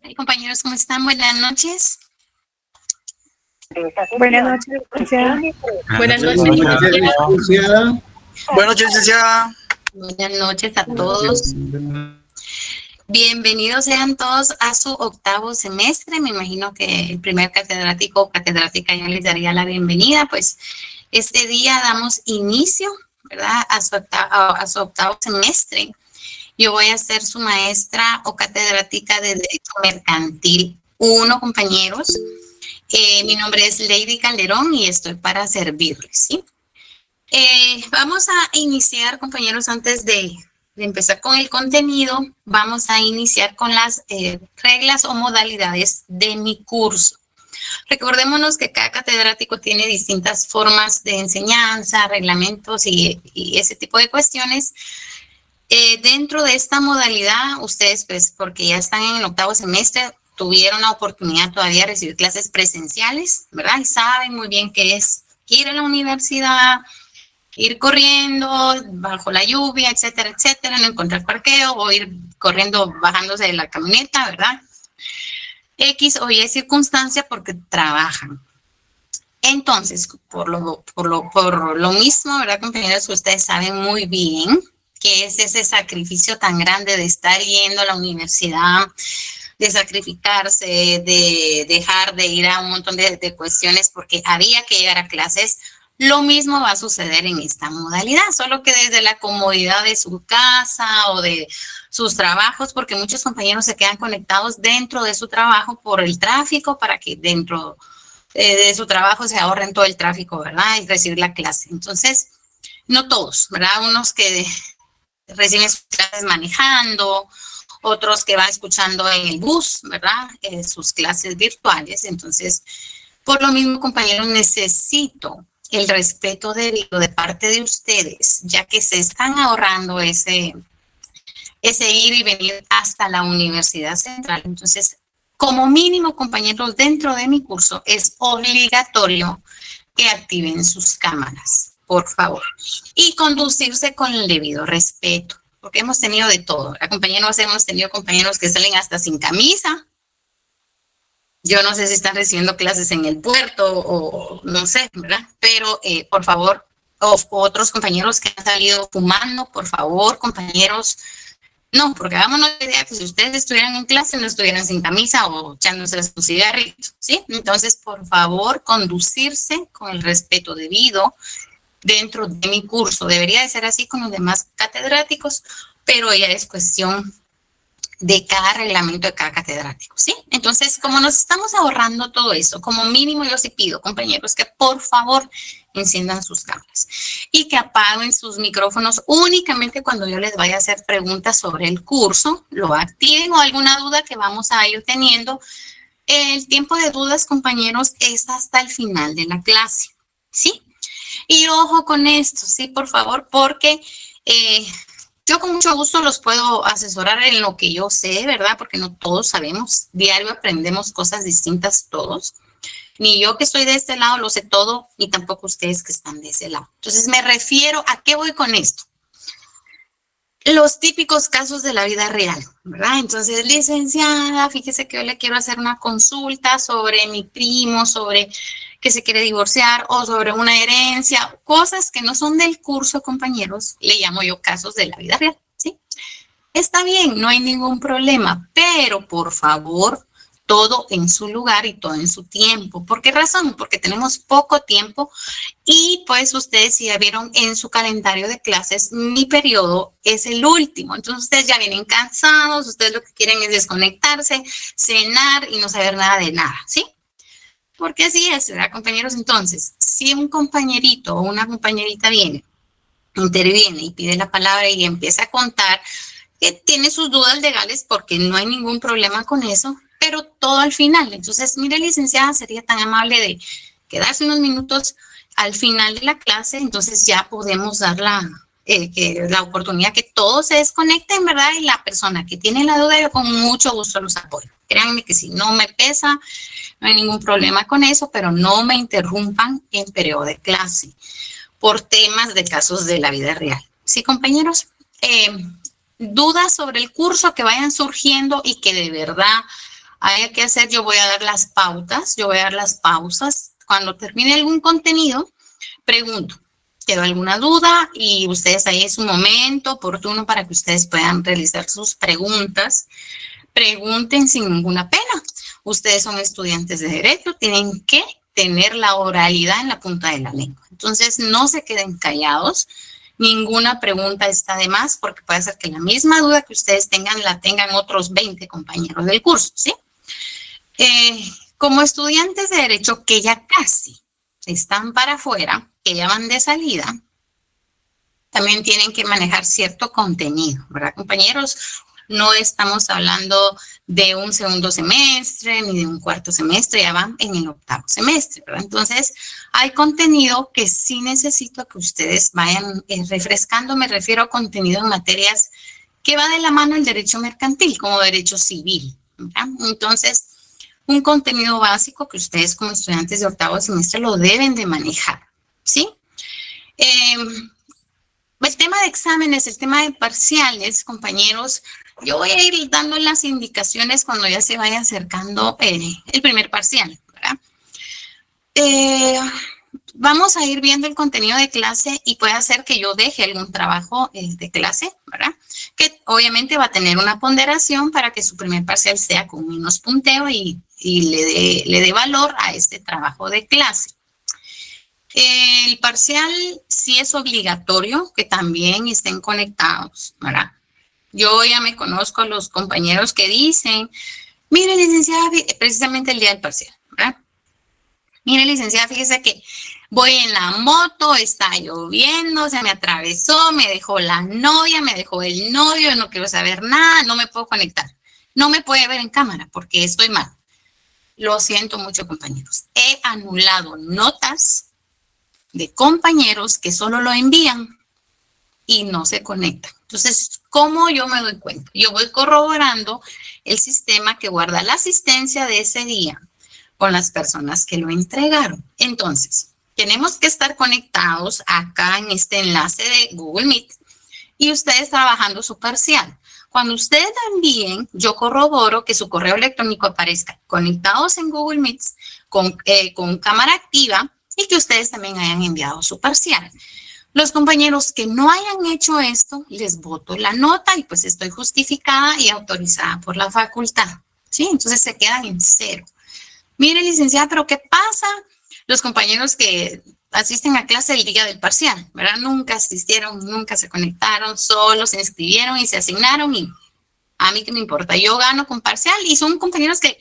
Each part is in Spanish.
Hey, compañeros, ¿cómo están? Buenas noches. Buenas noches, licenciada. Buenas noches, licenciada. Buenas noches, licenciada. Buenas noches a todos. Bienvenidos sean todos a su octavo semestre. Me imagino que el primer catedrático o catedrática ya les daría la bienvenida. Pues este día damos inicio, ¿verdad?, a su octavo semestre. Yo voy a ser su maestra o catedrática de Derecho Mercantil 1, compañeros. Mi nombre es Lady Calderón y estoy para servirles, ¿sí? Vamos a iniciar, compañeros, antes de empezar con el contenido, vamos a iniciar con las reglas o modalidades de mi curso. Recordémonos que cada catedrático tiene distintas formas de enseñanza, reglamentos y ese tipo de cuestiones. Dentro de esta modalidad, ustedes, pues, porque ya están en el octavo semestre, tuvieron la oportunidad todavía de recibir clases presenciales, ¿verdad? Y saben muy bien qué es ir a la universidad, ir corriendo bajo la lluvia, etcétera, etcétera, no encontrar parqueo o ir corriendo bajándose de la camioneta, ¿verdad? X o Y circunstancia porque trabajan. Entonces, por lo mismo, ¿verdad, compañeros? Ustedes saben muy bien qué es ese sacrificio tan grande de estar yendo a la universidad, de sacrificarse, de dejar de ir a un montón de cuestiones porque había que llegar a clases. Lo mismo va a suceder en esta modalidad, solo que desde la comodidad de su casa o de sus trabajos, porque muchos compañeros se quedan conectados dentro de su trabajo por el tráfico para que dentro de su trabajo se ahorren todo el tráfico, ¿verdad? Y recibir la clase. Entonces, no todos, ¿verdad? Unos que reciben sus clases manejando, otros que van escuchando en el bus, ¿verdad? Sus clases virtuales. Entonces, por lo mismo, compañeros, necesito el respeto debido de parte de ustedes, ya que se están ahorrando ese ir y venir hasta la Universidad Central. Entonces, como mínimo, compañeros, dentro de mi curso es obligatorio que activen sus cámaras, por favor, y conducirse con el debido respeto, porque hemos tenido de todo. Compañeros, hemos tenido compañeros que salen hasta sin camisa. Yo no sé si están recibiendo clases en el puerto o no sé, ¿verdad? Pero, por favor, o otros compañeros que han salido fumando, por favor, compañeros, no, porque vámonos de idea que si ustedes estuvieran en clase no estuvieran sin camisa o echándose su cigarrito, ¿sí? Entonces, por favor, conducirse con el respeto debido dentro de mi curso. Debería de ser así con los demás catedráticos, pero ya es cuestión de cada reglamento de cada catedrático, ¿sí? Entonces, como nos estamos ahorrando todo eso, como mínimo yo sí pido, compañeros, que por favor enciendan sus cámaras y que apaguen sus micrófonos únicamente cuando yo les vaya a hacer preguntas sobre el curso, lo activen o alguna duda que vamos a ir teniendo. El tiempo de dudas, compañeros, es hasta el final de la clase, ¿sí? Y ojo con esto, ¿sí? Por favor, porque yo con mucho gusto los puedo asesorar en lo que yo sé, ¿verdad? Porque no todos sabemos, diario aprendemos cosas distintas todos. Ni yo que estoy de este lado lo sé todo, ni tampoco ustedes que están de ese lado. Entonces me refiero, ¿a qué voy con esto? Los típicos casos de la vida real, ¿verdad? Entonces, licenciada, fíjese que yo le quiero hacer una consulta sobre mi primo, sobre que se quiere divorciar o sobre una herencia, cosas que no son del curso, compañeros, le llamo yo casos de la vida real, ¿sí? Está bien, no hay ningún problema, pero por favor, todo en su lugar y todo en su tiempo. ¿Por qué razón? Porque tenemos poco tiempo y pues ustedes ya vieron en su calendario de clases, mi periodo es el último. Entonces ustedes ya vienen cansados, ustedes lo que quieren es desconectarse, cenar y no saber nada de nada, ¿sí? Porque así es, ¿verdad, compañeros? Entonces, si un compañerito o una compañerita viene, interviene y pide la palabra y empieza a contar que tiene sus dudas legales porque no hay ningún problema con eso, pero todo al final. Entonces, mire, licenciada, sería tan amable de quedarse unos minutos al final de la clase, entonces ya podemos dar la oportunidad que todos se desconecten, ¿verdad? Y la persona que tiene la duda, yo con mucho gusto los apoyo. Créanme que si no me pesa, no hay ningún problema con eso, pero no me interrumpan en periodo de clase por temas de casos de la vida real. ¿Sí, compañeros? Dudas sobre el curso que vayan surgiendo y que de verdad haya que hacer, yo voy a dar las pautas, yo voy a dar las pausas. Cuando termine algún contenido, pregunto, ¿quedó alguna duda? Y ustedes ahí es un momento oportuno para que ustedes puedan realizar sus preguntas. Pregunten sin ninguna pena. Ustedes son estudiantes de Derecho, tienen que tener la oralidad en la punta de la lengua. Entonces, no se queden callados. Ninguna pregunta está de más porque puede ser que la misma duda que ustedes tengan la tengan otros 20 compañeros del curso, ¿sí? Como estudiantes de Derecho que ya casi están para afuera, que ya van de salida, también tienen que manejar cierto contenido, ¿verdad, compañeros? No estamos hablando de un segundo semestre ni de un cuarto semestre, ya van en el octavo semestre, ¿verdad? Entonces, hay contenido que sí necesito que ustedes vayan refrescando. Me refiero a contenido en materias que va de la mano el derecho mercantil como derecho civil, ¿verdad? Entonces, un contenido básico que ustedes como estudiantes de octavo semestre lo deben de manejar, ¿sí? El tema de exámenes, el tema de parciales, compañeros, yo voy a ir dando las indicaciones cuando ya se vaya acercando el primer parcial, ¿verdad? Vamos a ir viendo el contenido de clase y puede ser que yo deje algún trabajo de clase, ¿verdad? Que obviamente va a tener una ponderación para que su primer parcial sea con menos punteo y le dé valor a este trabajo de clase. El parcial sí es obligatorio que también estén conectados, ¿verdad? Yo ya me conozco a los compañeros que dicen, mire, licenciada, precisamente el día del parcial, ¿verdad? Mire, licenciada, fíjese que voy en la moto, está lloviendo, se me atravesó, me dejó la novia, me dejó el novio, no quiero saber nada, no me puedo conectar. No me puede ver en cámara porque estoy mal. Lo siento mucho, compañeros. He anulado notas de compañeros que solo lo envían y no se conectan. Entonces, ¿cómo yo me doy cuenta? Yo voy corroborando el sistema que guarda la asistencia de ese día con las personas que lo entregaron. Entonces, tenemos que estar conectados acá en este enlace de Google Meet y ustedes trabajando su parcial. Cuando ustedes lo envíen, yo corroboro que su correo electrónico aparezca conectados en Google Meet con cámara activa y que ustedes también hayan enviado su parcial. Los compañeros que no hayan hecho esto, les boto la nota y pues estoy justificada y autorizada por la facultad, ¿sí? Entonces se quedan en 0. Mire, licenciada, ¿pero qué pasa? Los compañeros que asisten a clase el día del parcial, ¿verdad? Nunca asistieron, nunca se conectaron, solo se inscribieron y se asignaron y a mí qué me importa, yo gano con parcial y son compañeros que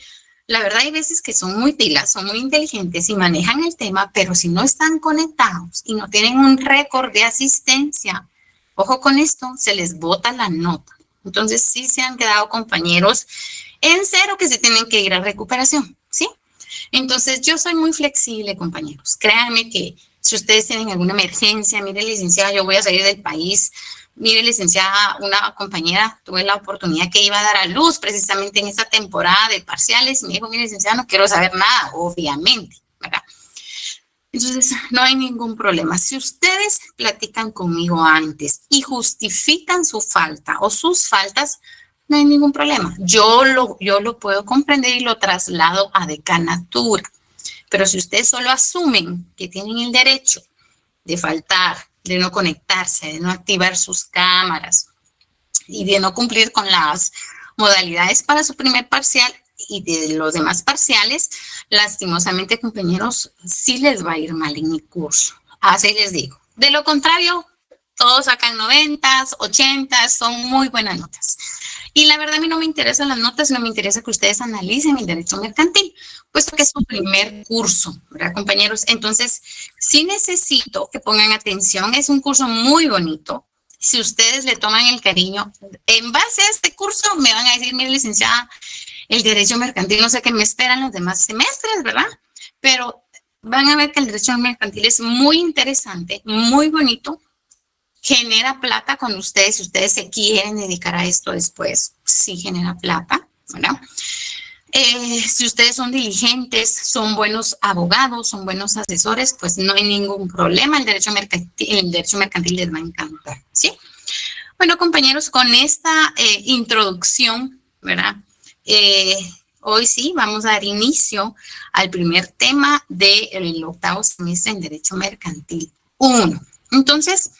la verdad hay veces que son muy pilas, son muy inteligentes y manejan el tema, pero si no están conectados y no tienen un récord de asistencia, ojo con esto, se les bota la nota. Entonces sí se han quedado compañeros en 0 que se tienen que ir a recuperación, ¿sí? Entonces yo soy muy flexible, compañeros. Créanme que si ustedes tienen alguna emergencia, mire, licenciada, yo voy a salir del país. Mire, licenciada, una compañera, tuve la oportunidad que iba a dar a luz precisamente en esa temporada de parciales. Me dijo, mire, licenciada, no quiero saber nada, obviamente, ¿verdad? Entonces, no hay ningún problema. Si ustedes platican conmigo antes y justifican su falta o sus faltas, no hay ningún problema. Yo lo puedo comprender y lo traslado a decanatura. Pero si ustedes solo asumen que tienen el derecho de faltar, de no conectarse, de no activar sus cámaras y de no cumplir con las modalidades para su primer parcial y de los demás parciales, lastimosamente, compañeros, sí les va a ir mal en mi curso. Así les digo. De lo contrario, todos sacan 90s, 80s, son muy buenas notas. Y la verdad a mí no me interesan las notas, no me interesa que ustedes analicen el derecho mercantil, puesto que es su primer curso, ¿verdad, compañeros? Entonces, sí necesito que pongan atención, es un curso muy bonito. Si ustedes le toman el cariño, en base a este curso me van a decir, mire, licenciada, el derecho mercantil, no sé qué me esperan los demás semestres, ¿verdad? Pero van a ver que el derecho mercantil es muy interesante, muy bonito, genera plata con ustedes, si ustedes se quieren dedicar a esto después, sí genera plata, ¿verdad? Si ustedes son diligentes, son buenos abogados, son buenos asesores, pues no hay ningún problema, el derecho mercantil les va a encantar, ¿sí? Bueno, compañeros, con esta introducción, ¿verdad? hoy sí vamos a dar inicio al primer tema del octavo semestre en Derecho Mercantil 1. Entonces,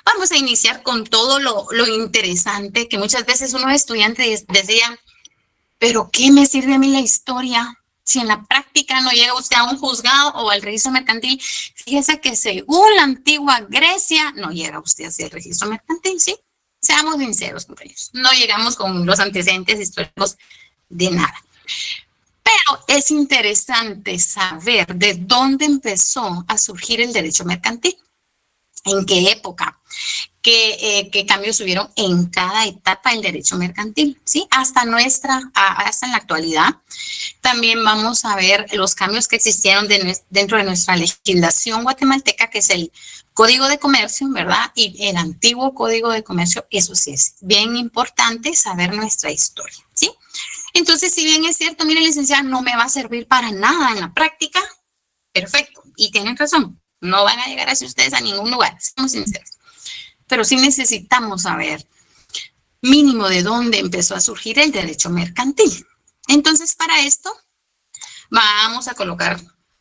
vamos a iniciar con todo lo interesante que muchas veces unos estudiantes decían, pero ¿qué me sirve a mí la historia si en la práctica no llega usted a un juzgado o al registro mercantil? Fíjese que según la antigua Grecia no llega usted hacia el registro mercantil, ¿sí? Seamos sinceros, compañeros. No llegamos con los antecedentes históricos de nada. Pero es interesante saber de dónde empezó a surgir el derecho mercantil, en qué época, qué cambios hubieron en cada etapa del derecho mercantil, ¿sí? Hasta en la actualidad. También vamos a ver los cambios que existieron dentro de nuestra legislación guatemalteca, que es el Código de Comercio, ¿verdad? Y el antiguo Código de Comercio. Eso sí es bien importante saber nuestra historia, ¿sí? Entonces, si bien es cierto, mire, licenciada, no me va a servir para nada en la práctica, perfecto, y tienen razón, no van a llegar así ustedes a ningún lugar, seamos sinceros. Pero sí necesitamos saber mínimo de dónde empezó a surgir el derecho mercantil. Entonces, para esto, vamos a colocar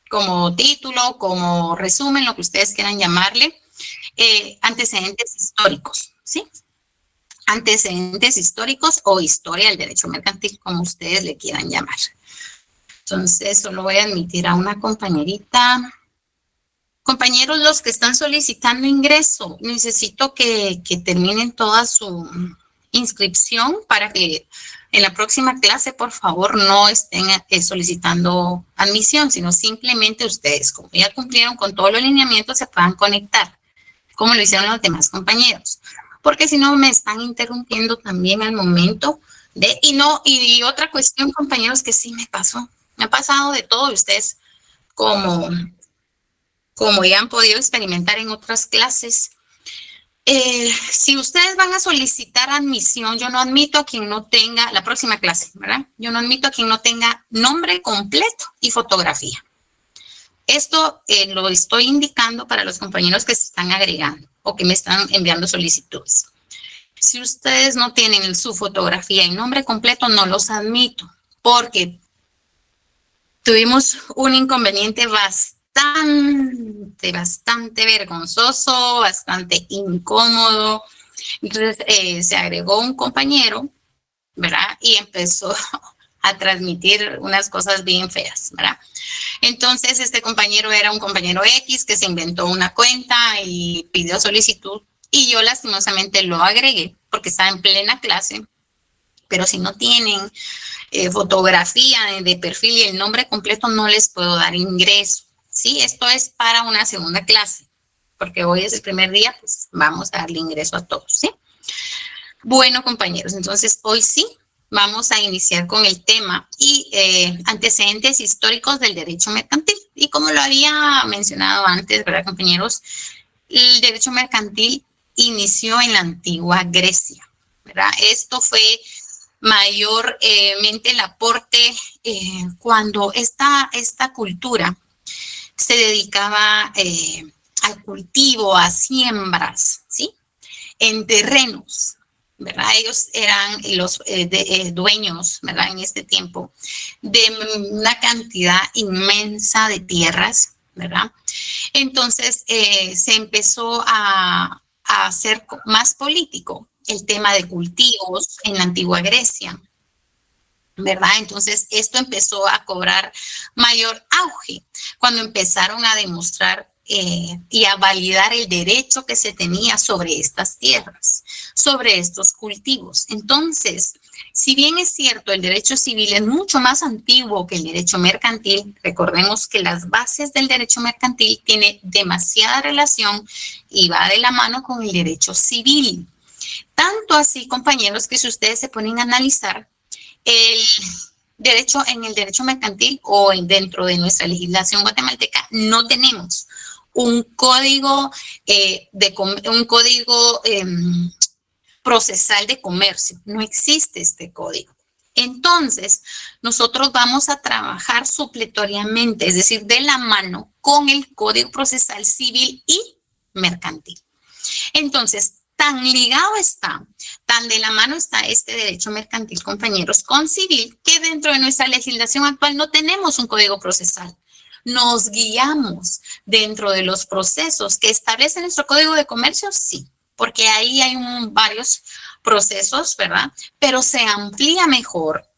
como título, como resumen, lo que ustedes quieran llamarle, antecedentes históricos, ¿sí? Antecedentes históricos o historia del derecho mercantil, como ustedes le quieran llamar. Entonces, solo voy a admitir a una compañerita. Compañeros, los que están solicitando ingreso, necesito que terminen toda su inscripción para que en la próxima clase, por favor, no estén solicitando admisión, sino simplemente ustedes, como ya cumplieron con todos los lineamientos, se puedan conectar, como lo hicieron los demás compañeros. Porque si no, me están interrumpiendo también al momento de... Y otra cuestión, compañeros, que sí me pasó. Me ha pasado de todo y ustedes, como ya han podido experimentar en otras clases, si ustedes van a solicitar admisión, yo no admito a quien no tenga, la próxima clase, ¿verdad? Yo no admito a quien no tenga nombre completo y fotografía. Esto lo estoy indicando para los compañeros que se están agregando o que me están enviando solicitudes. Si ustedes no tienen su fotografía y nombre completo, no los admito, porque tuvimos un inconveniente bastante vergonzoso, bastante incómodo. Entonces se agregó un compañero, ¿verdad? Y empezó a transmitir unas cosas bien feas, ¿verdad? Entonces este compañero era un compañero X que se inventó una cuenta y pidió solicitud y yo lastimosamente lo agregué porque estaba en plena clase, pero si no tienen fotografía de perfil y el nombre completo no les puedo dar ingreso, ¿sí? Esto es para una segunda clase, porque hoy es el primer día, pues vamos a darle ingreso a todos, ¿sí? Bueno, compañeros, entonces hoy sí vamos a iniciar con el tema y antecedentes históricos del derecho mercantil. Y como lo había mencionado antes, ¿verdad, compañeros? El derecho mercantil inició en la antigua Grecia, ¿verdad? Esto fue mayormente el aporte cuando esta cultura se dedicaba al cultivo, a siembras, ¿sí? En terrenos, ¿verdad? Ellos eran los dueños, ¿verdad? En este tiempo, de una cantidad inmensa de tierras, ¿verdad? Entonces se empezó a hacer más político el tema de cultivos en la antigua Grecia, ¿verdad? Entonces esto empezó a cobrar mayor auge cuando empezaron a demostrar y a validar el derecho que se tenía sobre estas tierras, sobre estos cultivos. Entonces, si bien es cierto, el derecho civil es mucho más antiguo que el derecho mercantil, recordemos que las bases del derecho mercantil tienen demasiada relación y va de la mano con el derecho civil. Tanto así, compañeros, que si ustedes se ponen a analizar el derecho en el derecho mercantil o dentro de nuestra legislación guatemalteca, no tenemos un código procesal de comercio. No existe este código. Entonces, nosotros vamos a trabajar supletoriamente, es decir, de la mano con el Código Procesal Civil y Mercantil. Entonces, tan ligado está, tan de la mano está este derecho mercantil, compañeros, con civil, que dentro de nuestra legislación actual no tenemos un código procesal. Nos guiamos dentro de los procesos que establece nuestro Código de Comercio, sí, porque ahí hay varios procesos, ¿verdad? Pero se amplía mejor,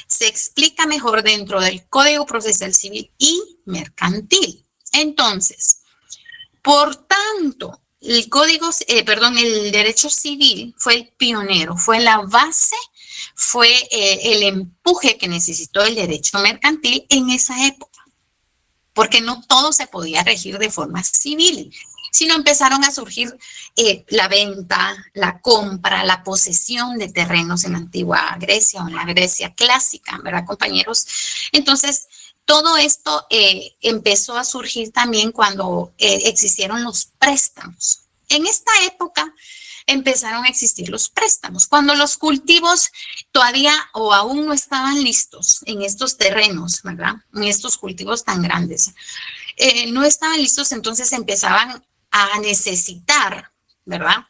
se explica mejor dentro del Código Procesal Civil y Mercantil. Entonces, por tanto, el derecho civil fue el pionero, fue la base, fue el empuje que necesitó el derecho mercantil en esa época, porque no todo se podía regir de forma civil, sino empezaron a surgir la venta, la compra, la posesión de terrenos en la antigua Grecia o en la Grecia clásica, ¿verdad, compañeros? Entonces, todo esto empezó a surgir también cuando existieron los préstamos. En esta época empezaron a existir los préstamos, cuando los cultivos todavía o aún no estaban listos en estos terrenos, ¿verdad? En estos cultivos tan grandes. No estaban listos, entonces empezaban a necesitar, ¿verdad?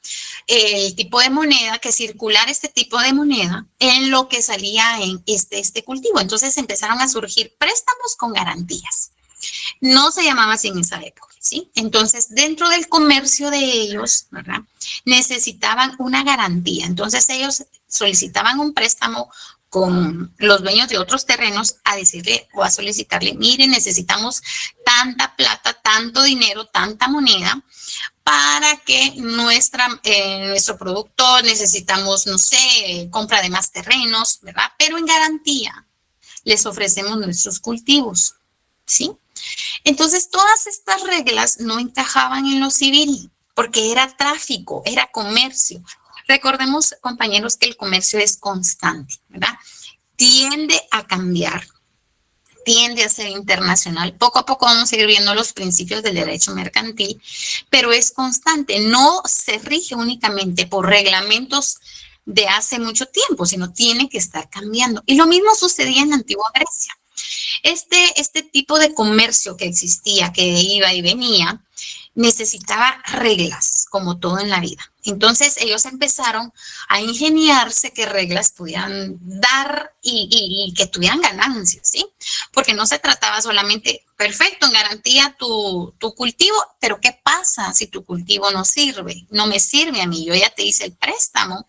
El tipo de moneda, que circular este tipo de moneda en lo que salía en este cultivo. Entonces empezaron a surgir préstamos con garantías. No se llamaba así en esa época, ¿sí? Entonces, dentro del comercio de ellos, ¿verdad? Necesitaban una garantía. Entonces, ellos solicitaban un préstamo con los dueños de otros terrenos a decirle o a solicitarle, mire, necesitamos tanta plata, tanto dinero, tanta moneda para que nuestro producto necesitamos, no sé, compra de más terrenos, ¿verdad? Pero en garantía les ofrecemos nuestros cultivos, ¿sí? Entonces, todas estas reglas no encajaban en lo civil porque era tráfico, era comercio. Recordemos, compañeros, que el comercio es constante, ¿verdad? Tiende a cambiar, tiende a ser internacional. Poco a poco vamos a ir viendo los principios del derecho mercantil, pero es constante. No se rige únicamente por reglamentos de hace mucho tiempo, sino tiene que estar cambiando. Y lo mismo sucedía en la antigua Grecia. Este tipo de comercio que existía, que iba y venía, necesitaba reglas, como todo en la vida. Entonces ellos empezaron a ingeniarse qué reglas pudieran dar y que tuvieran ganancias, ¿sí? Porque no se trataba solamente, perfecto, en garantía tu cultivo, pero ¿qué pasa si tu cultivo no sirve? No me sirve a mí, yo ya te hice el préstamo,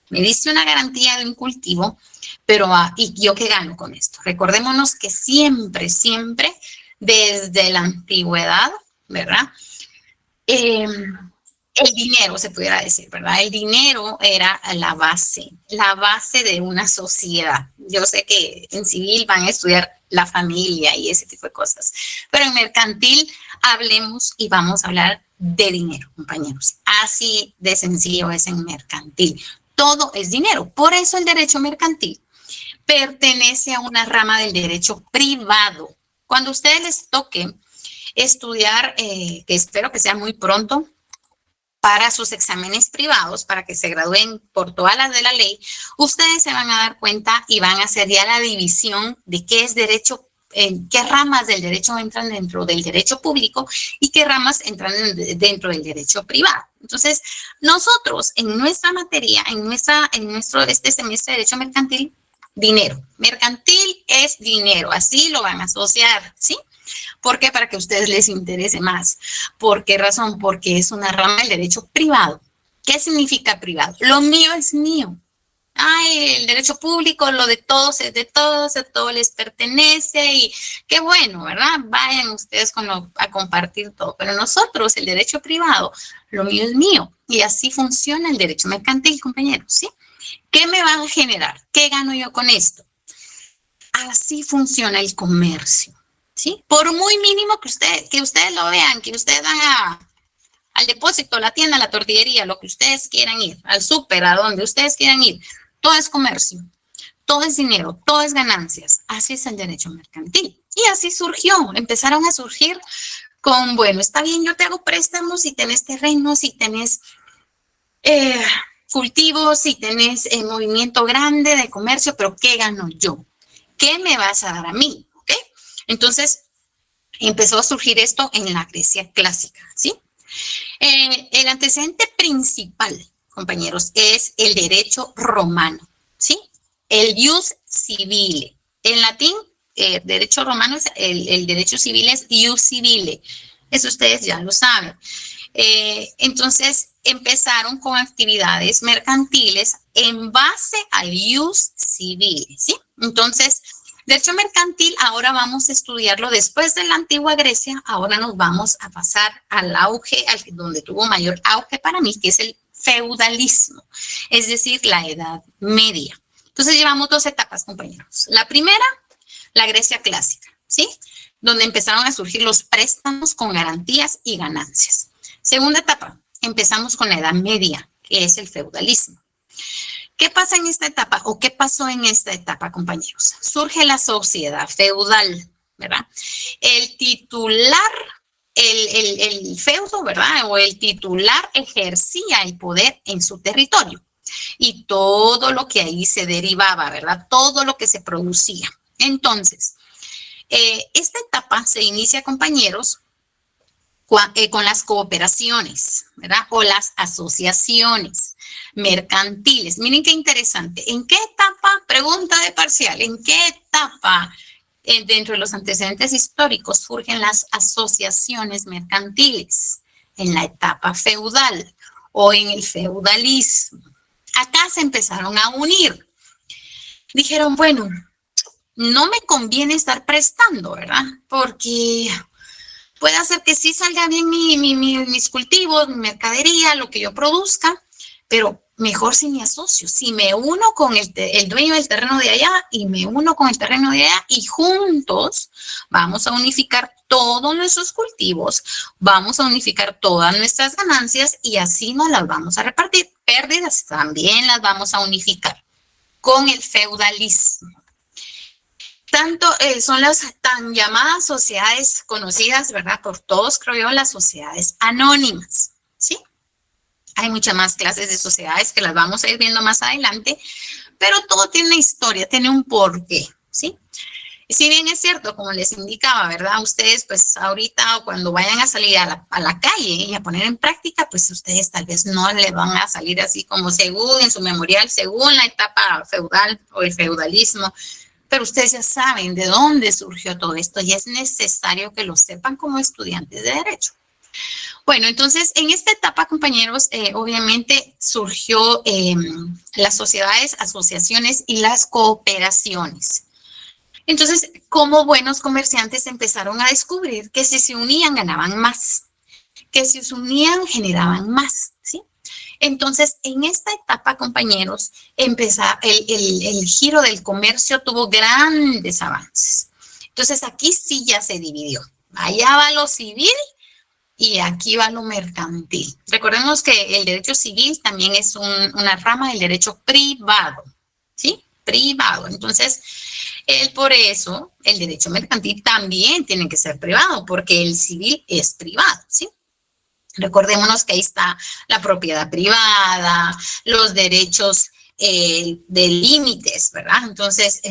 me diste una garantía de un cultivo, pero ¿y yo qué gano con esto? Recordémonos que siempre, siempre, desde la antigüedad, ¿verdad? El dinero, se pudiera decir, ¿verdad? El dinero era la base de una sociedad. Yo sé que en civil van a estudiar la familia y ese tipo de cosas, pero en mercantil hablemos y vamos a hablar de dinero, compañeros. Así de sencillo es en mercantil. Todo es dinero. Por eso el derecho mercantil pertenece a una rama del derecho privado. Cuando a ustedes les toque estudiar, que espero que sea muy pronto, para sus exámenes privados, para que se gradúen por todas las de la ley, ustedes se van a dar cuenta y van a hacer ya la división de qué es derecho, qué ramas del derecho entran dentro del derecho público y qué ramas entran dentro del derecho privado. Entonces, nosotros en nuestra materia, en nuestro este semestre de derecho mercantil, dinero. Mercantil es dinero, así lo van a asociar, ¿sí? ¿Por qué? Para que a ustedes les interese más. ¿Por qué razón? Porque es una rama del derecho privado. ¿Qué significa privado? Lo mío es mío. Ay, el derecho público, lo de todos es de todos, a todos les pertenece y qué bueno, ¿verdad? Vayan ustedes a compartir todo. Pero nosotros, el derecho privado, lo mío es mío. Y así funciona el derecho mercantil, compañeros, ¿sí? ¿Qué me van a generar? ¿Qué gano yo con esto? Así funciona el comercio, ¿sí? Por muy mínimo que ustedes lo vean, que ustedes van al depósito, a la tienda, a la tortillería, lo que ustedes quieran ir, al súper, a donde ustedes quieran ir, todo es comercio, todo es dinero, todo es ganancias. Así es el derecho mercantil. Y así surgió, empezaron a surgir con, bueno, está bien, yo te hago préstamos si tenés terrenos, si tenés cultivos, si tenés movimiento grande de comercio, pero ¿qué gano yo? ¿Qué me vas a dar a mí? ¿Ok? Entonces, empezó a surgir esto en la Grecia clásica, ¿sí? El antecedente principal compañeros, es el derecho romano, ¿sí? El ius civile. En latín, derecho romano es el derecho civil es ius civile. Eso ustedes ya lo saben. Entonces, empezaron con actividades mercantiles en base al ius civile, ¿sí? Entonces, derecho mercantil, ahora vamos a estudiarlo después de la antigua Grecia. Ahora nos vamos a pasar al auge, donde tuvo mayor auge para mí, que es el feudalismo, es decir, la Edad Media. Entonces, llevamos 2 etapas, compañeros. La primera, la Grecia clásica, ¿sí? Donde empezaron a surgir los préstamos con garantías y ganancias. Segunda etapa, empezamos con la Edad Media, que es el feudalismo. ¿Qué pasa en esta etapa o qué pasó en esta etapa, compañeros? Surge la sociedad feudal, ¿verdad? El titular, el feudo, ¿verdad? O el titular ejercía el poder en su territorio y todo lo que ahí se derivaba, ¿verdad? Todo lo que se producía. Entonces, esta etapa se inicia, compañeros, con las cooperaciones, ¿verdad? O las asociaciones mercantiles. Miren qué interesante. ¿En qué etapa? Pregunta de parcial. ¿En qué etapa dentro de los antecedentes históricos surgen las asociaciones mercantiles? En la etapa feudal o en el feudalismo. Acá se empezaron a unir. Dijeron, bueno, no me conviene estar prestando, ¿verdad? Porque puede hacer que sí salga bien mis cultivos, mi mercadería, lo que yo produzca, pero mejor si me asocio, si me uno con el dueño del terreno de allá y me uno con el terreno de allá y juntos vamos a unificar todos nuestros cultivos, vamos a unificar todas nuestras ganancias y así nos las vamos a repartir. Pérdidas también las vamos a unificar con el feudalismo. Tanto son las tan llamadas sociedades conocidas, ¿verdad? Por todos, creo yo, las sociedades anónimas, ¿sí? Hay muchas más clases de sociedades que las vamos a ir viendo más adelante, pero todo tiene una historia, tiene un porqué, ¿sí? Si bien es cierto, como les indicaba, ¿verdad? Ustedes, pues, ahorita cuando vayan a salir a la calle y a poner en práctica, pues, ustedes tal vez no le van a salir así como según en su memorial, según la etapa feudal o el feudalismo, pero ustedes ya saben de dónde surgió todo esto y es necesario que lo sepan como estudiantes de Derecho. Bueno, entonces, en esta etapa, compañeros, obviamente surgió las sociedades, asociaciones y las cooperaciones. Entonces, como buenos comerciantes empezaron a descubrir que si se unían ganaban más, que si se unían generaban más, ¿sí? Entonces, en esta etapa, compañeros, el giro del comercio tuvo grandes avances. Entonces, aquí sí ya se dividió. Allá va lo civil y aquí va lo mercantil. Recordemos que el derecho civil también es una rama del derecho privado, ¿sí? Privado. Entonces, por eso, el derecho mercantil también tiene que ser privado, porque el civil es privado, ¿sí? Recordémonos que ahí está la propiedad privada, los derechos de límites, ¿verdad? Entonces,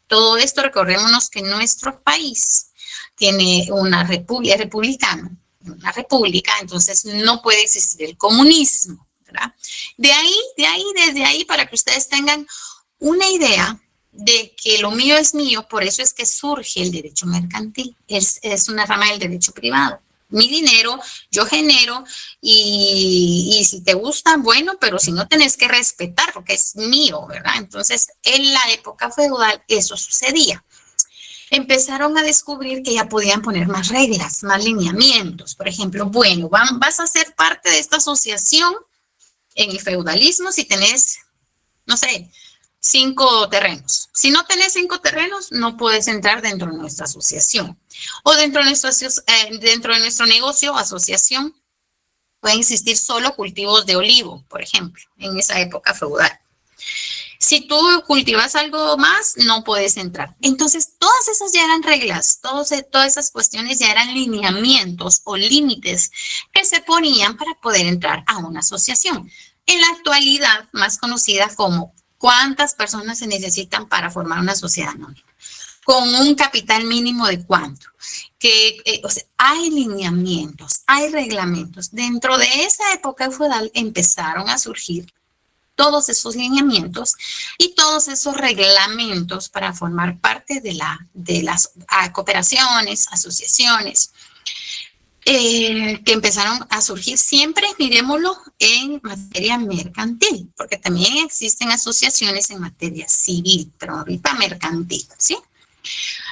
todo esto, recordémonos que nuestro país tiene una república, republicana, una república, entonces no puede existir el comunismo, ¿verdad? Desde ahí, para que ustedes tengan una idea de que lo mío es mío, por eso es que surge el derecho mercantil, es una rama del derecho privado. Mi dinero, yo genero y si te gusta, bueno, pero si no tenés que respetar porque es mío, ¿verdad? Entonces, en la época feudal eso sucedía. Empezaron a descubrir que ya podían poner más reglas, más lineamientos. Por ejemplo, bueno, vas a ser parte de esta asociación en el feudalismo si tenés, no sé, 5 terrenos. Si no tenés 5 terrenos, no puedes entrar dentro de nuestra asociación. O dentro de nuestro negocio o asociación pueden existir solo cultivos de olivo, por ejemplo, en esa época feudal. Si tú cultivas algo más, no puedes entrar. Entonces, todas esas ya eran reglas, todas esas cuestiones ya eran lineamientos o límites que se ponían para poder entrar a una asociación. En la actualidad, más conocida como ¿cuántas personas se necesitan para formar una sociedad anónima? con un capital mínimo de cuánto. O sea, hay lineamientos, hay reglamentos. Dentro de esa época feudal empezaron a surgir todos esos lineamientos y todos esos reglamentos para formar parte de las cooperaciones, asociaciones, que empezaron a surgir siempre, miremoslo, en materia mercantil, porque también existen asociaciones en materia civil, pero ahorita mercantil, ¿sí?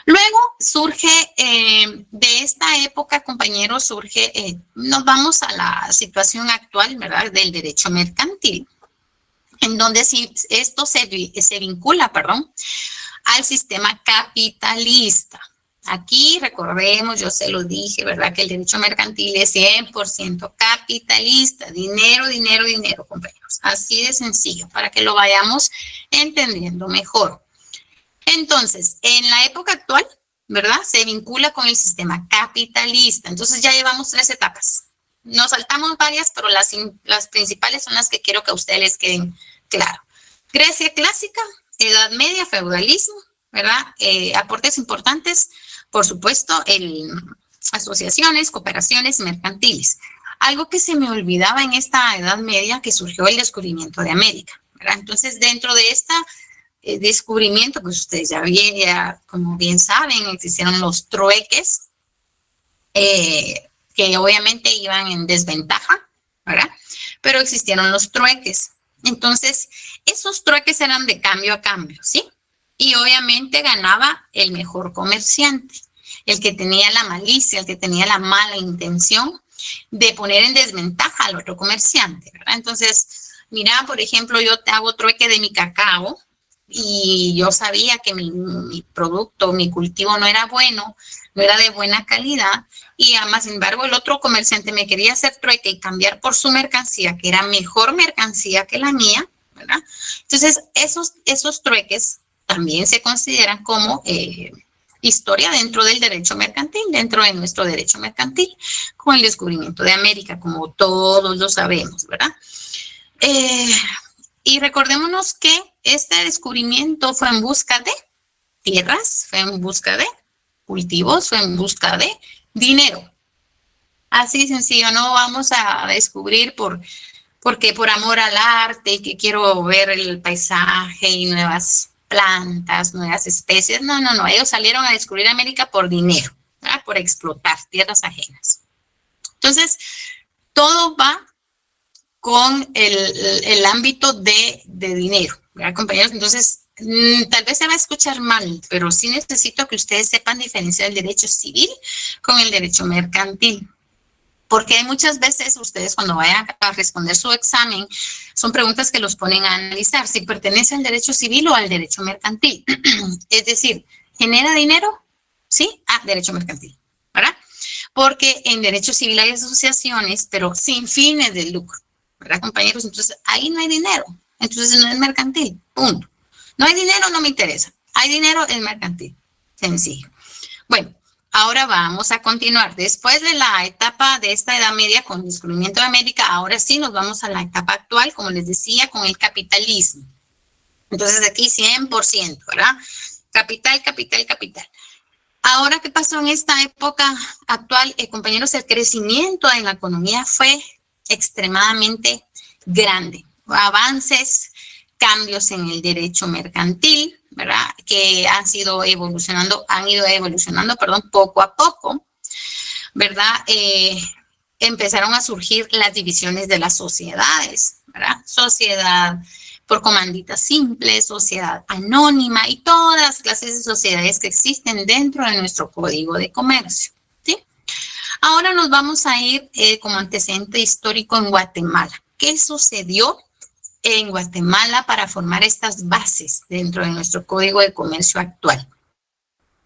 Luego surge, de esta época, compañeros, nos vamos a la situación actual, ¿verdad?, del derecho mercantil, en donde esto se vincula, al sistema capitalista. Aquí recordemos, yo se lo dije, ¿verdad?, que el derecho mercantil es 100% capitalista, dinero, dinero, dinero, compañeros. Así de sencillo, para que lo vayamos entendiendo mejor. Entonces, en la época actual, ¿verdad?, se vincula con el sistema capitalista. Entonces ya llevamos 3 etapas. Nos saltamos varias, pero las principales son las que quiero que a ustedes les queden claro. Grecia clásica, Edad Media, feudalismo, ¿verdad? Aportes importantes, por supuesto, asociaciones, cooperaciones mercantiles. Algo que se me olvidaba en esta Edad Media, que surgió el descubrimiento de América, ¿verdad? Entonces, dentro de esta descubrimiento, pues ustedes ya como bien saben, existieron los trueques, que obviamente iban en desventaja, ¿verdad? Pero existieron los trueques. Entonces, esos trueques eran de cambio a cambio, ¿sí? Y obviamente ganaba el mejor comerciante, el que tenía la malicia, el que tenía la mala intención de poner en desventaja al otro comerciante, ¿verdad? Entonces, mira, por ejemplo, yo te hago trueque de mi cacao y yo sabía que mi producto, mi cultivo no era bueno, no era de buena calidad, y además, sin embargo, el otro comerciante me quería hacer trueque y cambiar por su mercancía, que era mejor mercancía que la mía, ¿verdad? Entonces, esos trueques también se consideran como historia dentro del derecho mercantil, dentro de nuestro derecho mercantil, con el descubrimiento de América, como todos lo sabemos, ¿verdad? Y recordémonos que este descubrimiento fue en busca de tierras, fue en busca de cultivos, fue en busca de dinero. Así sencillo, no vamos a descubrir porque por amor al arte y que quiero ver el paisaje y nuevas plantas, nuevas especies. No, ellos salieron a descubrir América por dinero, ¿verdad?, por explotar tierras ajenas. Entonces, todo va con el ámbito de dinero, ¿verdad, compañeros? Entonces, tal vez se va a escuchar mal, pero sí necesito que ustedes sepan diferenciar el derecho civil con el derecho mercantil. Porque muchas veces ustedes cuando vayan a responder su examen, son preguntas que los ponen a analizar si pertenece al derecho civil o al derecho mercantil. Es decir, ¿genera dinero? Sí, derecho mercantil, ¿verdad? Porque en derecho civil hay asociaciones, pero sin fines de lucro, ¿verdad, compañeros? Entonces, ahí no hay dinero. Entonces, no es mercantil, punto. No hay dinero, no me interesa. Hay dinero, es mercantil. Sencillo. Bueno, ahora vamos a continuar. Después de la etapa de esta Edad Media con el descubrimiento de América, ahora sí nos vamos a la etapa actual, como les decía, con el capitalismo. Entonces, aquí 100%, ¿verdad? Capital, capital, capital. Ahora, ¿qué pasó en esta época actual? Compañeros, el crecimiento en la economía fue extremadamente grande. Avances, cambios en el derecho mercantil, ¿verdad?, que han ido evolucionando, poco a poco, ¿verdad? Empezaron a surgir las divisiones de las sociedades, ¿verdad? Sociedad por comandita simple, sociedad anónima y todas las clases de sociedades que existen dentro de nuestro Código de Comercio, ¿sí? Ahora nos vamos a ir como antecedente histórico en Guatemala. ¿Qué sucedió en Guatemala para formar estas bases dentro de nuestro Código de Comercio actual?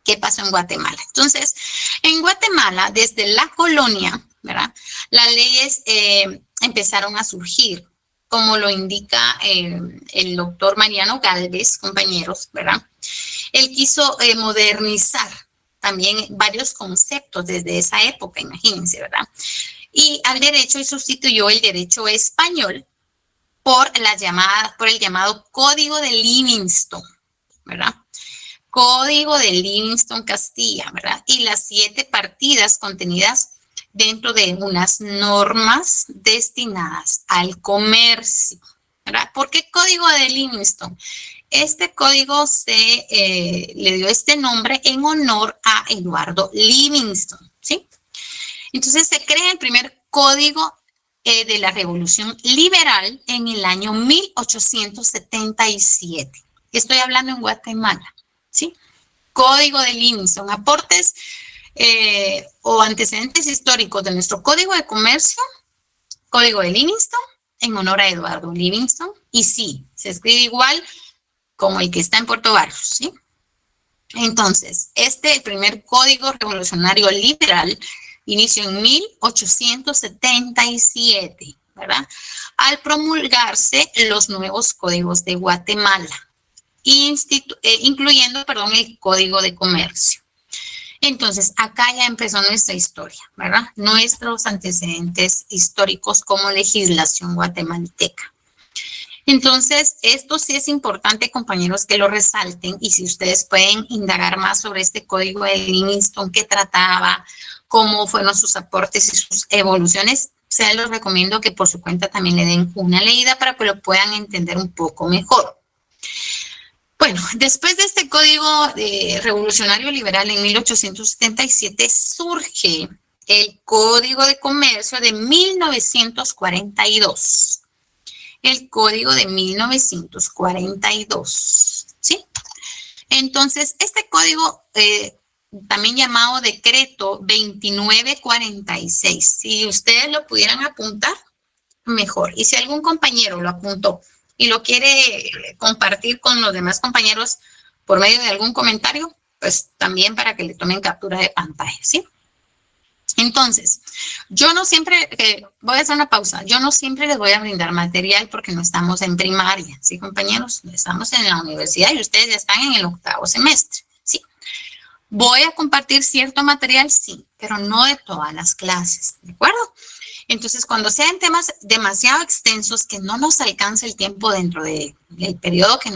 ¿Qué pasó en Guatemala? Entonces, en Guatemala, desde la colonia, ¿verdad?, las leyes empezaron a surgir, como lo indica el doctor Mariano Gálvez, compañeros, ¿verdad? Él quiso modernizar también varios conceptos desde esa época, imagínense, ¿verdad? Y al derecho, y sustituyó el derecho español por el llamado Código de Livingstone, ¿verdad? Código de Livingston, Castilla, ¿verdad? Y las 7 partidas contenidas dentro de unas normas destinadas al comercio, ¿verdad? ¿Por qué Código de Livingston? Este código le dio este nombre en honor a Eduardo Livingston, ¿sí? Entonces se crea el primer código de la Revolución Liberal en el año 1877. Estoy hablando en Guatemala, ¿sí? Código de Livingston, aportes o antecedentes históricos de nuestro Código de Comercio, Código de Livingston, en honor a Eduardo Livingston, y sí, se escribe igual como el que está en Puerto Barrios, ¿sí? Entonces, el primer Código Revolucionario Liberal inició en 1877, ¿verdad? Al promulgarse los nuevos códigos de Guatemala, incluyendo, el Código de Comercio. Entonces, acá ya empezó nuestra historia, ¿verdad? Nuestros antecedentes históricos como legislación guatemalteca. Entonces, esto sí es importante, compañeros, que lo resalten, y si ustedes pueden indagar más sobre este código de Livingston, qué trataba, cómo fueron sus aportes y sus evoluciones, se los recomiendo que por su cuenta también le den una leída para que lo puedan entender un poco mejor. Bueno, después de este código revolucionario liberal en 1877 surge el Código de Comercio de 1942. El Código de 1942, ¿sí? Entonces, este código, también llamado Decreto 2946, si ustedes lo pudieran apuntar, mejor. Y si algún compañero lo apuntó y lo quiere compartir con los demás compañeros por medio de algún comentario, pues también para que le tomen captura de pantalla, ¿sí? Entonces, yo no siempre, voy a hacer una pausa, yo no siempre les voy a brindar material porque no estamos en primaria, ¿sí, compañeros? Estamos en la universidad y ustedes ya están en el 8º semestre, ¿sí? Voy a compartir cierto material, sí, pero no de todas las clases, ¿de acuerdo? Entonces, cuando sean temas demasiado extensos que no nos alcance el tiempo dentro del periodo que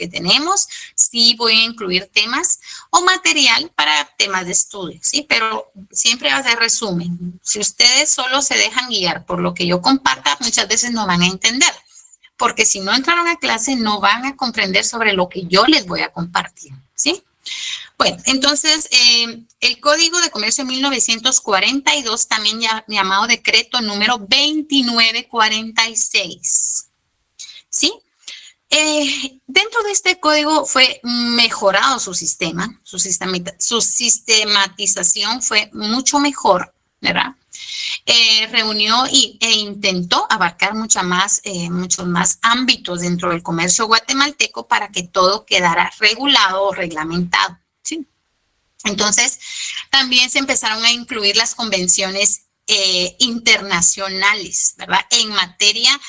tenemos, sí voy a incluir temas o material para temas de estudio, ¿sí? Pero siempre va a ser resumen. Si ustedes solo se dejan guiar por lo que yo comparta, muchas veces no van a entender, porque si no entraron a clase, no van a comprender sobre lo que yo les voy a compartir, ¿sí? Bueno, entonces, el Código de Comercio de 1942, también llamado Decreto número 2946, ¿sí? Dentro de este código fue mejorado su sistema, su sistematización fue mucho mejor, ¿verdad? Reunió e intentó abarcar muchos más ámbitos dentro del comercio guatemalteco para que todo quedara regulado o reglamentado, ¿sí? Entonces, también se empezaron a incluir las convenciones internacionales, ¿verdad? En materia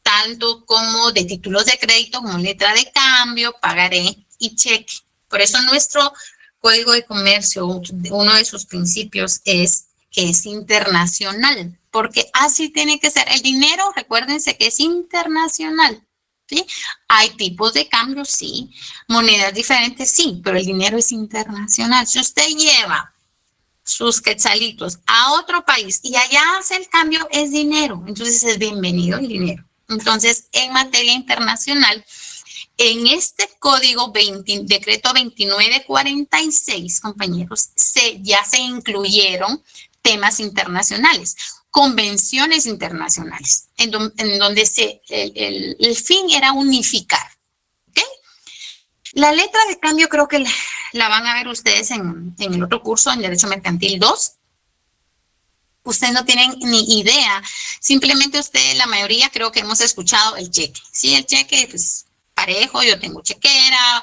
tanto como de títulos de crédito, como letra de cambio, pagaré y cheque. Por eso nuestro Código de Comercio, uno de sus principios es que es internacional, porque así tiene que ser. El dinero, recuérdense que es internacional, ¿sí? Hay tipos de cambio, sí, monedas diferentes, sí, pero el dinero es internacional. Si usted lleva sus quetzalitos a otro país y allá hace el cambio, es dinero, entonces es bienvenido el dinero. Entonces, en materia internacional, en este código decreto 2946, compañeros, ya se incluyeron temas internacionales, convenciones internacionales, en donde el fin era unificar, ¿ok? La letra de cambio creo que la van a ver ustedes en el otro curso, en Derecho Mercantil 2. Ustedes no tienen ni idea, simplemente ustedes, la mayoría creo que hemos escuchado el cheque, ¿sí? El cheque, pues, parejo, yo tengo chequera,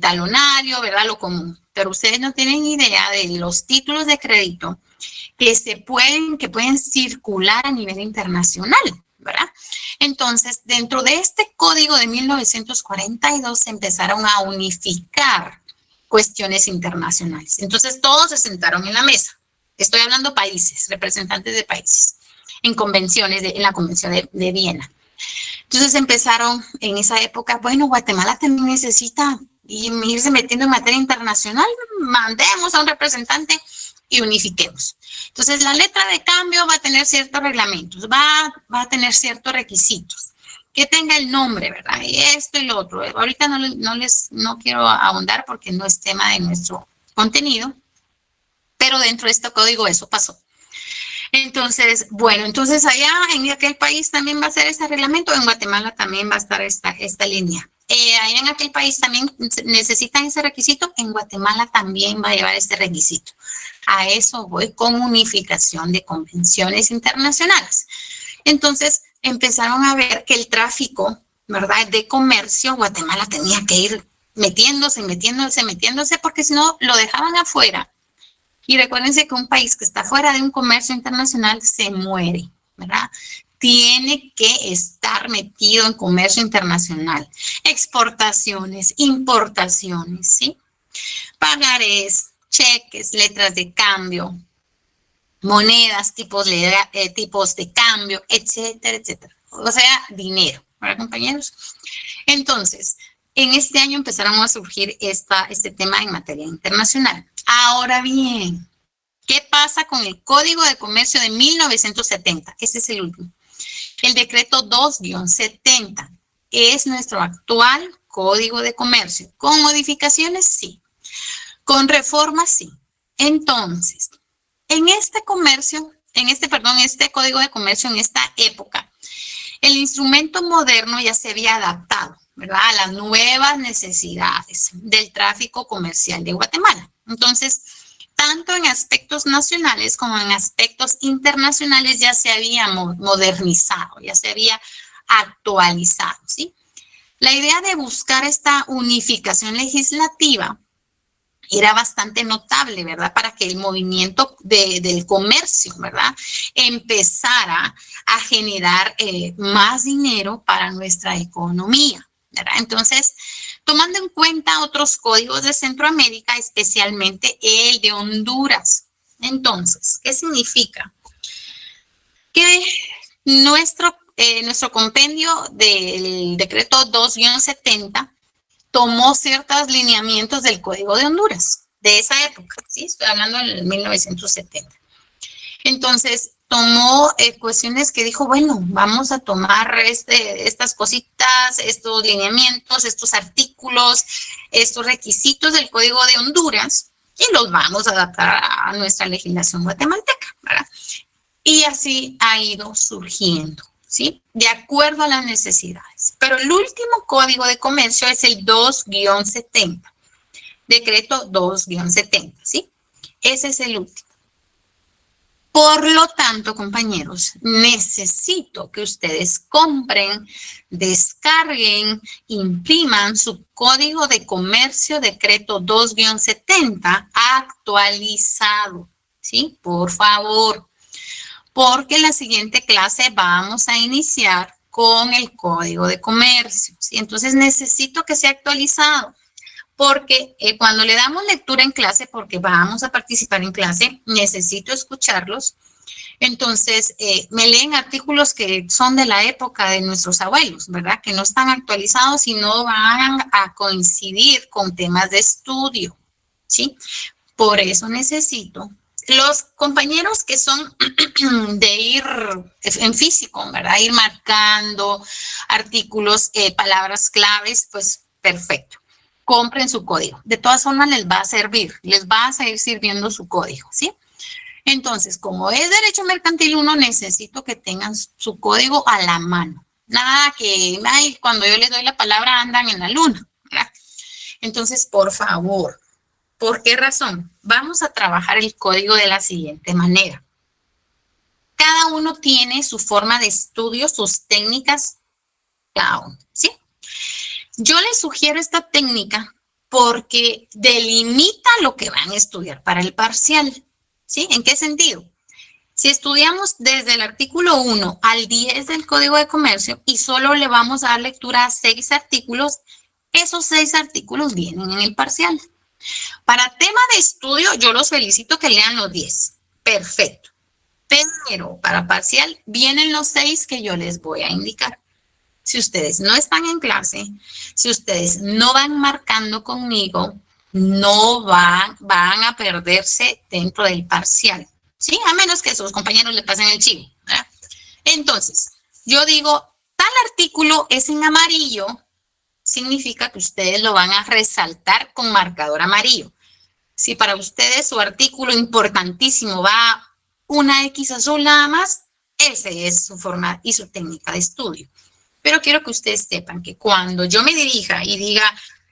talonario, ¿verdad? Lo común, pero ustedes no tienen idea de los títulos de crédito que pueden circular a nivel internacional, ¿verdad? Entonces, dentro de este código de 1942 se empezaron a unificar cuestiones internacionales. Entonces, todos se sentaron en la mesa. Estoy hablando países, representantes de países, en convenciones, en la Convención de Viena. Entonces empezaron en esa época, bueno, Guatemala también necesita y irse metiendo en materia internacional, mandemos a un representante y unifiquemos. Entonces, la letra de cambio va a tener ciertos reglamentos, va a tener ciertos requisitos, que tenga el nombre, ¿verdad? Y esto y lo otro. Ahorita no quiero ahondar porque no es tema de nuestro contenido, pero dentro de este código eso pasó. Entonces, bueno, entonces allá en aquel país también va a ser este reglamento, en Guatemala también va a estar esta línea. Allá en aquel país también necesitan ese requisito, en Guatemala también va a llevar este requisito. A eso voy con unificación de convenciones internacionales. Entonces, empezaron a ver que el tráfico, ¿verdad?, de comercio, Guatemala tenía que ir metiéndose, porque si no lo dejaban afuera. Y recuérdense que un país que está fuera de un comercio internacional se muere, ¿verdad? Tiene que estar metido en comercio internacional. Exportaciones, importaciones, ¿sí? Pagarés, cheques, letras de cambio, monedas, tipos de cambio, etcétera, etcétera. O sea, dinero, ¿verdad, compañeros? Entonces, en este año empezaron a surgir este tema en materia internacional. Ahora bien, ¿qué pasa con el Código de Comercio de 1970? Este es el último. El decreto 2-70 es nuestro actual Código de Comercio. ¿Con modificaciones? Sí. ¿Con reformas? Sí. Entonces, en este Código de Comercio en esta época, el instrumento moderno ya se había adaptado, ¿verdad?, a las nuevas necesidades del tráfico comercial de Guatemala. Entonces, tanto en aspectos nacionales como en aspectos internacionales ya se había modernizado, ya se había actualizado, ¿sí? La idea de buscar esta unificación legislativa era bastante notable, ¿verdad?, para que el movimiento del comercio, ¿verdad?, empezara a generar más dinero para nuestra economía, ¿verdad? Entonces, tomando en cuenta otros códigos de Centroamérica, especialmente el de Honduras. Entonces, ¿qué significa? Que nuestro compendio del decreto 2-70 tomó ciertos lineamientos del Código de Honduras, de esa época, ¿sí? Estoy hablando en 1970. Entonces, tomó cuestiones que dijo, bueno, vamos a tomar estas cositas, estos lineamientos, estos artículos, estos requisitos del Código de Honduras y los vamos a adaptar a nuestra legislación guatemalteca, ¿verdad? Y así ha ido surgiendo, ¿sí?, de acuerdo a las necesidades. Pero el último Código de Comercio es el 2-70, decreto 2-70, ¿sí? Ese es el último. Por lo tanto, compañeros, necesito que ustedes compren, descarguen, impriman su Código de Comercio decreto 2-70 actualizado, ¿sí? Por favor, porque en la siguiente clase vamos a iniciar con el Código de Comercio, ¿sí? Entonces necesito que sea actualizado. Porque cuando le damos lectura en clase, porque vamos a participar en clase, necesito escucharlos. Entonces, me leen artículos que son de la época de nuestros abuelos, ¿verdad?, que no están actualizados y no van a coincidir con temas de estudio, ¿sí? Por eso necesito los compañeros que son de ir en físico, ¿verdad?, ir marcando artículos, palabras claves, pues perfecto. Compren su código. De todas formas, les va a servir, les va a seguir sirviendo su código, ¿sí? Entonces, como es Derecho Mercantil 1, necesito que tengan su código a la mano. Nada que, ay, cuando yo les doy la palabra andan en la luna, ¿verdad? Entonces, por favor, ¿por qué razón? Vamos a trabajar el código de la siguiente manera. Cada uno tiene su forma de estudio, sus técnicas, cada uno, ¿sí? Yo les sugiero esta técnica porque delimita lo que van a estudiar para el parcial, ¿sí? ¿En qué sentido? Si estudiamos desde el artículo 1 al 10 del Código de Comercio y solo le vamos a dar lectura a 6 artículos, esos 6 artículos vienen en el parcial. Para tema de estudio, yo los felicito que lean los 10. Perfecto. Pero para parcial vienen los 6 que yo les voy a indicar. Si ustedes no están en clase, si ustedes no van marcando conmigo, no van a perderse dentro del parcial, ¿sí? A menos que sus compañeros le pasen el chivo, ¿verdad? Entonces, yo digo, tal artículo es en amarillo, significa que ustedes lo van a resaltar con marcador amarillo. Si para ustedes su artículo importantísimo va una X azul nada más, esa es su forma y su técnica de estudio. Pero quiero que ustedes sepan que cuando yo me dirija y diga,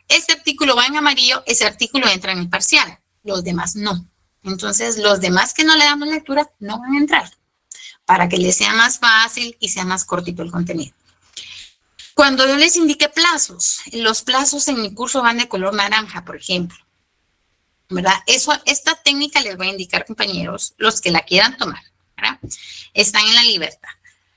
este artículo va en amarillo, ese artículo entra en el parcial, los demás no. Entonces, los demás que no le damos lectura no van a entrar, para que les sea más fácil y sea más cortito el contenido. Cuando yo les indique plazos, los plazos en mi curso van de color naranja, por ejemplo, ¿verdad? Esta técnica les voy a indicar, compañeros, los que la quieran tomar, ¿verdad? Están en la libertad.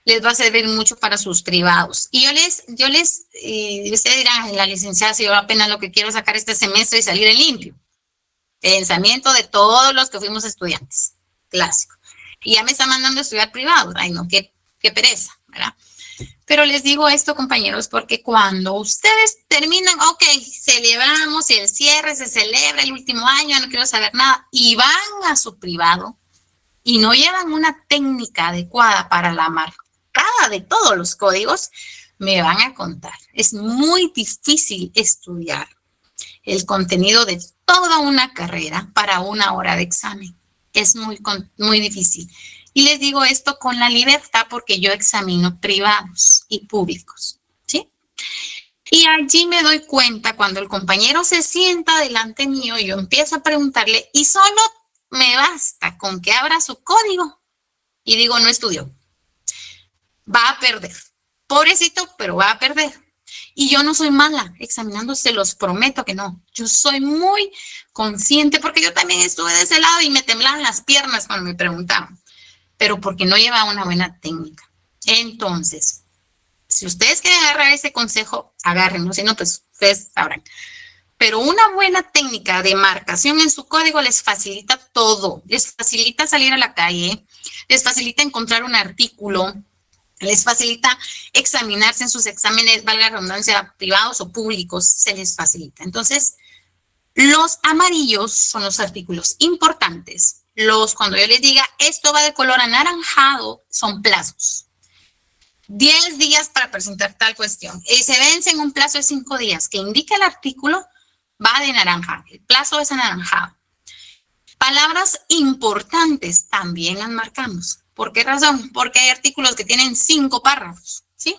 Les va a servir mucho para sus privados. Y ustedes dirán, la licenciada, si yo apenas lo que quiero es sacar este semestre y salir en limpio. Pensamiento de todos los que fuimos estudiantes, clásico. Y ya me están mandando a estudiar privados. Ay, no, qué pereza, ¿verdad? Pero les digo esto, compañeros, porque cuando ustedes terminan, ok, celebramos el cierre, se celebra el último año, ya no quiero saber nada, y van a su privado y no llevan una técnica adecuada para la marcada de todos los códigos, me van a contar. Es muy difícil estudiar el contenido de toda una carrera para una hora de examen. Es muy difícil. Y les digo esto con la libertad porque yo examino privados y públicos, ¿sí? Y allí me doy cuenta cuando el compañero se sienta delante mío y yo empiezo a preguntarle y solo me basta con que abra su código y digo, no estudió. Va a perder. Pobrecito, pero va a perder. Y yo no soy mala examinando, se los prometo que no. Yo soy muy consciente porque yo también estuve de ese lado y me temblaban las piernas cuando me preguntaban. Pero porque no lleva una buena técnica. Entonces, si ustedes quieren agarrar ese consejo, agárrenlo, si no, pues ustedes sabrán. Pero una buena técnica de marcación en su código les facilita todo. Les facilita salir a la calle, les facilita encontrar un artículo, les facilita examinarse en sus exámenes, valga la redundancia, privados o públicos, se les facilita. Entonces, los amarillos son los artículos importantes. Cuando yo les diga, esto va de color anaranjado, son plazos. 10 días para presentar tal cuestión. Y se vence en un plazo de 5 días, que indica el artículo, va de naranja. El plazo es anaranjado. Palabras importantes también las marcamos. ¿Por qué razón? Porque hay artículos que tienen 5 párrafos, ¿sí?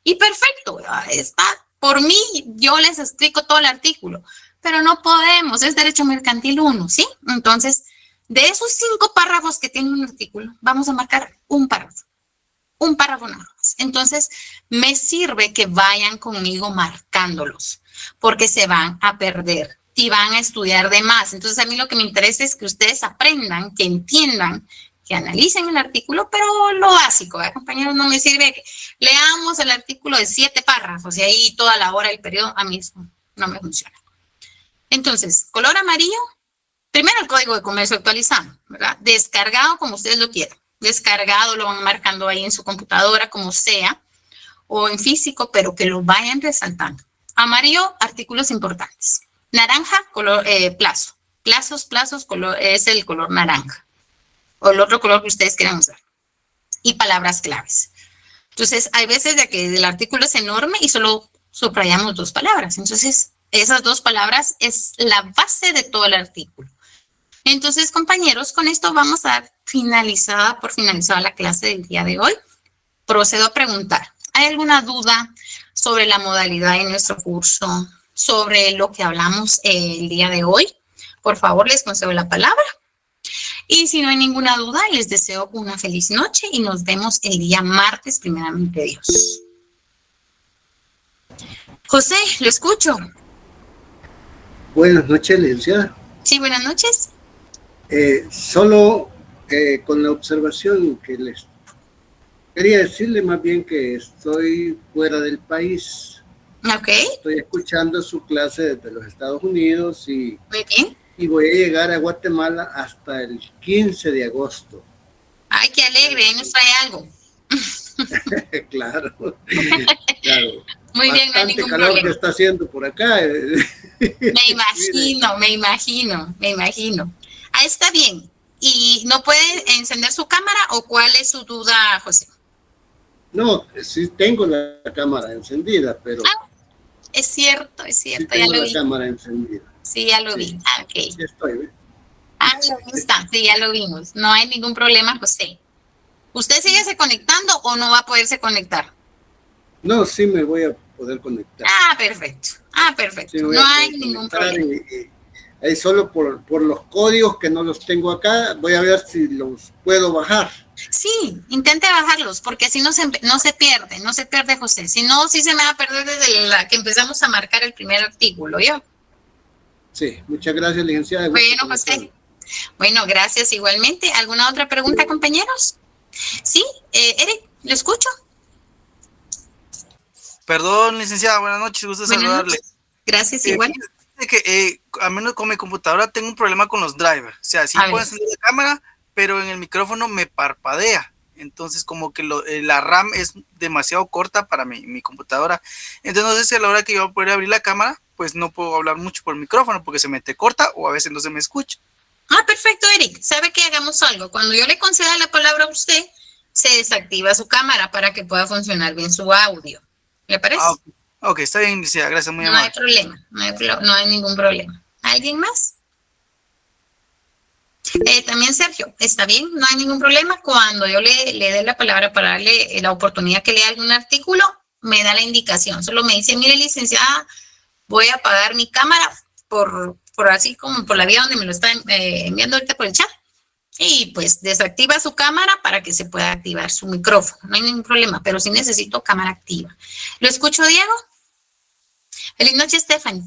Y perfecto, está. Por mí, yo les explico todo el artículo, pero no podemos, es derecho mercantil 1, ¿sí? Entonces, de esos 5 párrafos que tiene un artículo, vamos a marcar un párrafo nada más. Entonces, me sirve que vayan conmigo marcándolos, porque se van a perder y van a estudiar de más. Entonces, a mí lo que me interesa es que ustedes aprendan, que entiendan, que analicen el artículo, pero lo básico, ¿verdad, compañeros? No me sirve que leamos el artículo de 7 párrafos y ahí toda la hora, el periodo, a mí eso no me funciona. Entonces, color amarillo, primero el código de comercio actualizado, ¿verdad? Descargado como ustedes lo quieran. Descargado, lo van marcando ahí en su computadora, como sea, o en físico, pero que lo vayan resaltando. Amarillo, artículos importantes. Naranja, color, plazo. Plazos, color, es el color naranja. O el otro color que ustedes quieran usar. Y palabras claves. Entonces, hay veces de que el artículo es enorme y solo subrayamos 2 palabras. Entonces, esas 2 palabras es la base de todo el artículo. Entonces, compañeros, con esto vamos a dar finalizada la clase del día de hoy. Procedo a preguntar, ¿hay alguna duda sobre la modalidad de nuestro curso, sobre lo que hablamos el día de hoy? Por favor, les concedo la palabra. Y si no hay ninguna duda, les deseo una feliz noche y nos vemos el día martes, primeramente Dios. José, lo escucho. Buenas noches, licenciada. Sí, buenas noches. Solo con la observación que les quería decirle más bien que estoy fuera del país. Ok. Estoy escuchando su clase desde los Estados Unidos y, muy bien. Y voy a llegar a Guatemala hasta el 15 de agosto. Ay, qué alegre, ahí nos trae algo. Claro, claro. Muy bien, no hay ningún calor problema. que está haciendo por acá. Me imagino. Ah, está bien. ¿Y no puede encender su cámara o cuál es su duda, José? No, sí tengo la cámara encendida, pero... Es cierto, Sí ya tengo lo la vi. cámara encendida. Sí, ya lo vi. Ah, ok. Ya estoy, ¿ves? Ah, ya está. Sí, ya lo vimos. No hay ningún problema, José. ¿Usted síguese conectando o no va a poderse conectar? No, sí me voy a poder conectar. Ah, perfecto. Sí me voy No a hay poder ningún conectar problema. y solo por los códigos que no los tengo acá, voy a ver si los puedo bajar. Sí, intente bajarlos, porque así no se pierde, José. Si no, sí se me va a perder desde la que empezamos a marcar el primer artículo, ¿yo? Sí, muchas gracias, licenciada. Bueno, José. Bueno, gracias igualmente. ¿Alguna otra pregunta, compañeros? Sí, Eric, ¿lo escucho? Perdón, licenciada, buenas noches, gusto saludarle. Gracias, igual. A menos con mi computadora tengo un problema con los drivers. O sea, sí puedo encender la cámara, pero en el micrófono me parpadea. Entonces, como que la RAM es demasiado corta para mi computadora. Entonces, no sé si a la hora que yo voy a poder abrir la cámara, pues no puedo hablar mucho por el micrófono porque se me te corta o a veces no se me escucha. Ah, perfecto, Eric. ¿Sabe qué? Hagamos algo. Cuando yo le conceda la palabra a usted, se desactiva su cámara para que pueda funcionar bien su audio. ¿Le parece? Ok, está bien, licenciada. Gracias, muy amable. No hay problema, no hay ningún problema. ¿Alguien más? También Sergio, está bien, no hay ningún problema. Cuando yo le dé la palabra para darle la oportunidad que lea algún artículo, me da la indicación. Solo me dice, mire, licenciada, voy a apagar mi cámara por así como por la vía donde me lo está enviando ahorita por el chat. Y pues desactiva su cámara para que se pueda activar su micrófono. No hay ningún problema, pero sí necesito cámara activa. ¿Lo escucho, Diego? Feliz noche, Stephanie.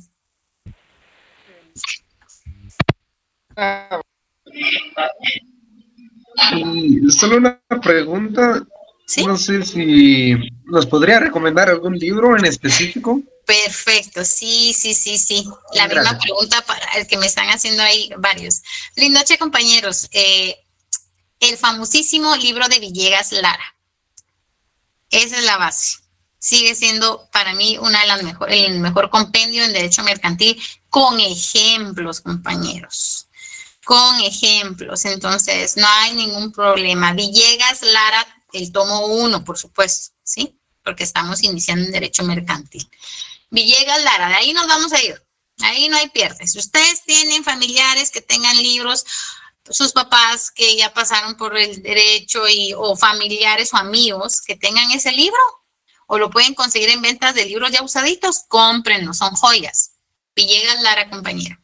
Solo una pregunta. ¿Sí? No sé si nos podría recomendar algún libro en específico. Perfecto, sí. La misma pregunta para el que me están haciendo ahí varios. Feliz noche, compañeros. El famosísimo libro de Villegas Lara. Esa es la base. Sigue siendo para mí el mejor compendio en derecho mercantil con ejemplos, compañeros. Con ejemplos. Entonces, no hay ningún problema. Villegas Lara, el tomo 1, por supuesto, ¿sí? Porque estamos iniciando en derecho mercantil. Villegas Lara, de ahí nos vamos a ir. Ahí no hay pierde. Si ustedes tienen familiares que tengan libros, sus papás que ya pasaron por el derecho o familiares o amigos que tengan ese libro, o lo pueden conseguir en ventas de libros ya usaditos, cómprenlos, son joyas. Villegas Lara, compañero.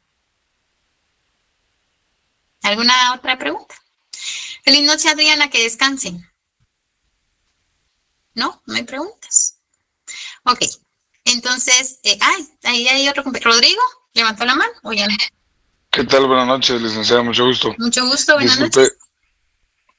¿Alguna otra pregunta? Feliz noche, Adriana, que descansen. ¿No? ¿No hay preguntas? Ok. Entonces, ahí hay otro compañero. ¿Rodrigo? ¿Levantó la mano o ya no? ¿Qué tal? Buenas noches, licenciada, mucho gusto. Mucho gusto, buenas Disculpe, noches.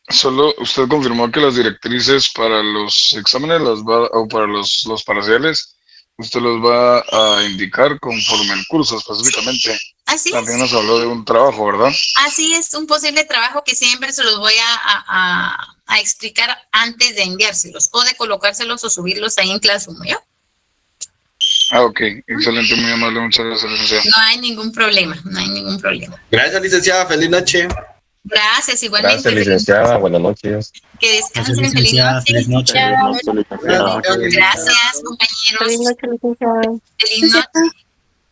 solo usted confirmó que las directrices para los exámenes o para los parciales, usted los va a indicar conforme el curso específicamente. Así También es. nos habló de un trabajo, ¿verdad? Así es, un posible trabajo que siempre se los voy a explicar antes de enviárselos o de colocárselos o subirlos ahí en Classroom, ¿yo? Ok, excelente, muy amable, muchas gracias, licenciada. No hay ningún problema. Gracias, licenciada, feliz noche. Gracias, igualmente. Gracias, licenciada, buenas noches. Que descansen, feliz noche. Gracias, compañeros. Feliz noche, licenciada.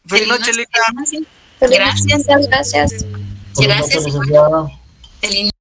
Feliz noche, Lita. Gracias. Gracias. Gracias. Feliz